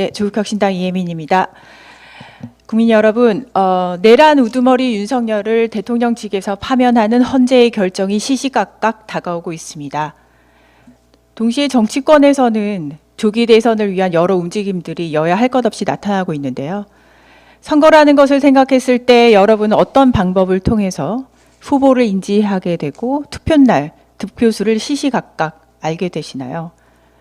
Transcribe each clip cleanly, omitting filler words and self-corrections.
네, 조국혁신당 이혜민입니다. 국민 여러분, 내란 우두머리 윤석열을 대통령직에서 파면하는 헌재의 결정이 시시각각 다가오고 있습니다. 동시에 정치권에서는 조기 대선을 위한 여러 움직임들이 여야 할 것 없이 나타나고 있는데요. 선거라는 것을 생각했을 때 여러분은 어떤 방법을 통해서 후보를 인지하게 되고 투표날, 득표수를 시시각각 알게 되시나요?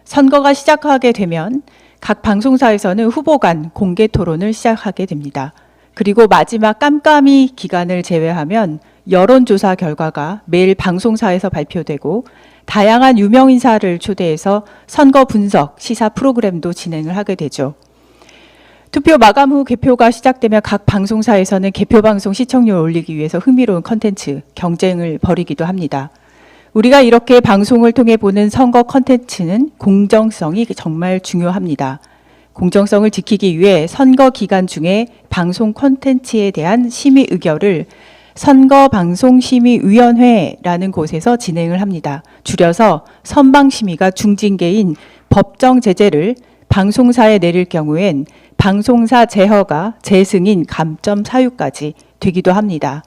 선거가 시작하게 되면 각 방송사에서는 후보 간 공개 토론을 시작하게 됩니다. 그리고 마지막 깜깜이 기간을 제외하면 여론조사 결과가 매일 방송사에서 발표되고 다양한 유명 인사를 초대해서 선거 분석, 시사 프로그램도 진행을 하게 되죠. 투표 마감 후 개표가 시작되면 각 방송사에서는 개표 방송 시청률을 올리기 위해서 흥미로운 컨텐츠, 경쟁을 벌이기도 합니다. 우리가 이렇게 방송을 통해 보는 선거 컨텐츠는 공정성이 정말 중요합니다. 공정성을 지키기 위해 선거 기간 중에 방송 컨텐츠에 대한 심의 의결을 선거방송심의위원회라는 곳에서 진행을 합니다. 줄여서 선방심의가 중징계인 법정 제재를 방송사에 내릴 경우엔 방송사 제허가 재승인 감점 사유까지 되기도 합니다.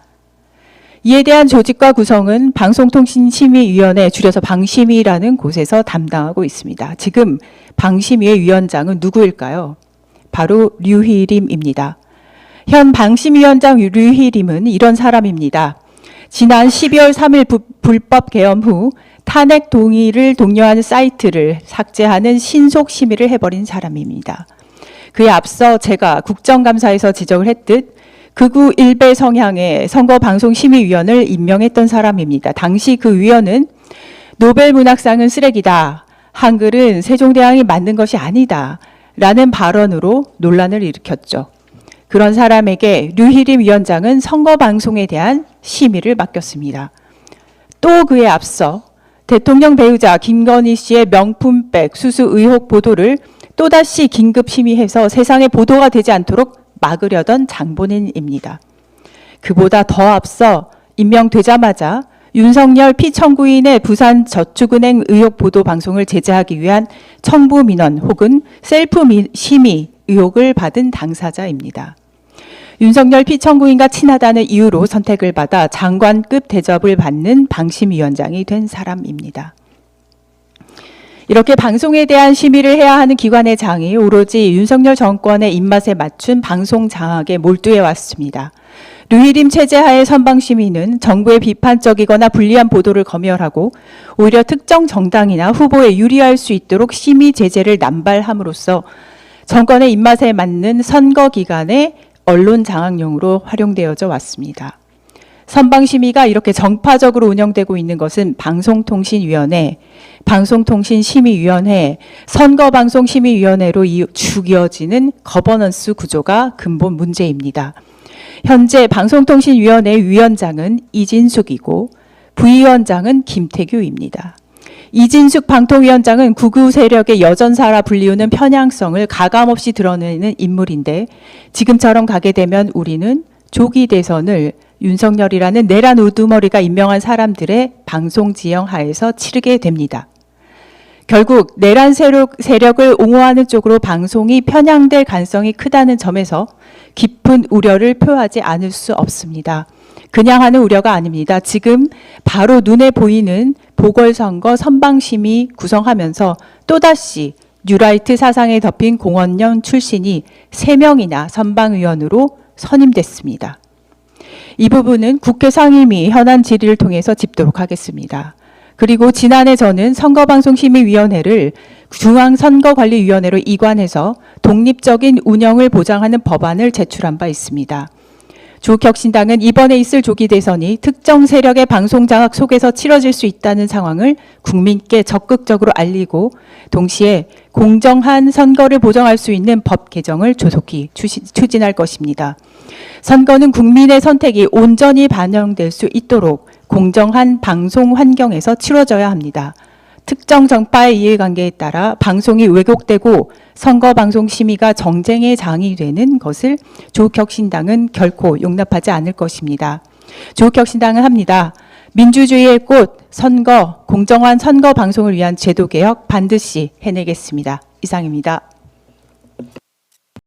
이에 대한 조직과 구성은 방송통신심의위원회, 줄여서 방심위라는 곳에서 담당하고 있습니다. 지금 방심위의 위원장은 누구일까요? 바로 류희림입니다. 현 방심위원장 류희림은 이런 사람입니다. 지난 12월 3일 불법 개엄 후 탄핵 동의를 독려하는 사이트를 삭제하는 신속 심의를 해버린 사람입니다. 그에 앞서 제가 국정감사에서 지적을 했듯 극우 일배 성향의 선거방송심의위원을 임명했던 사람입니다. 당시 그 위원은 노벨문학상은 쓰레기다, 한글은 세종대왕이 만든 것이 아니다 라는 발언으로 논란을 일으켰죠. 그런 사람에게 류희림 위원장은 선거방송에 대한 심의를 맡겼습니다. 또 그에 앞서 대통령 배우자 김건희 씨의 명품백 수수 의혹 보도를 또다시 긴급 심의해서 세상에 보도가 되지 않도록 막으려던 장본인입니다. 그보다 더 앞서 임명되자마자 윤석열 피청구인의 부산저축은행 의혹 보도 방송을 제재하기 위한 청부 민원 혹은 셀프 심의 의혹을 받은 당사자입니다. 윤석열 피청구인과 친하다는 이유로 선택을 받아 장관급 대접을 받는 방심위원장이 된 사람입니다. 이렇게 방송에 대한 심의를 해야 하는 기관의 장이 오로지 윤석열 정권의 입맛에 맞춘 방송 장악에 몰두해 왔습니다. 류희림 체제하의 선방심의는 정부의 비판적이거나 불리한 보도를 검열하고 오히려 특정 정당이나 후보에 유리할 수 있도록 심의 제재를 남발함으로써 정권의 입맛에 맞는 선거 기간에 언론 장악용으로 활용되어져 왔습니다. 선방심의가 이렇게 정파적으로 운영되고 있는 것은 방송통신위원회, 방송통신심의위원회, 선거방송심의위원회로 쭉 이어지는 거버넌스 구조가 근본 문제입니다. 현재 방송통신위원회 위원장은 이진숙이고 부위원장은 김태규입니다. 이진숙 방통위원장은 극우 세력의 여전사라 불리우는 편향성을 가감없이 드러내는 인물인데 지금처럼 가게 되면 우리는 조기 대선을 윤석열이라는 내란 우두머리가 임명한 사람들의 방송 지형 하에서 치르게 됩니다. 결국 내란 세력을 옹호하는 쪽으로 방송이 편향될 가능성이 크다는 점에서 깊은 우려를 표하지 않을 수 없습니다. 그냥 하는 우려가 아닙니다. 지금 바로 눈에 보이는 보궐선거 선방심의 구성하면서 또다시 뉴라이트 사상에 덮인 공원련 출신이 3명이나 선방위원으로 선임됐습니다. 이 부분은 국회 상임위 현안 질의를 통해서 짚도록 하겠습니다. 그리고 지난해 저는 선거방송심의위원회를 중앙선거관리위원회로 이관해서 독립적인 운영을 보장하는 법안을 제출한 바 있습니다. 조국혁신당은 이번에 있을 조기 대선이 특정 세력의 방송 장악 속에서 치러질 수 있다는 상황을 국민께 적극적으로 알리고 동시에 공정한 선거를 보장할 수 있는 법 개정을 조속히 추진할 것입니다. 선거는 국민의 선택이 온전히 반영될 수 있도록 공정한 방송 환경에서 치러져야 합니다. 특정 정파의 이해관계에 따라 방송이 왜곡되고 선거방송심의가 정쟁의 장이 되는 것을 조국혁신당은 결코 용납하지 않을 것입니다. 조국혁신당은 합니다. 민주주의의 꽃, 선거, 공정한 선거 방송을 위한 제도 개혁 반드시 해내겠습니다. 이상입니다.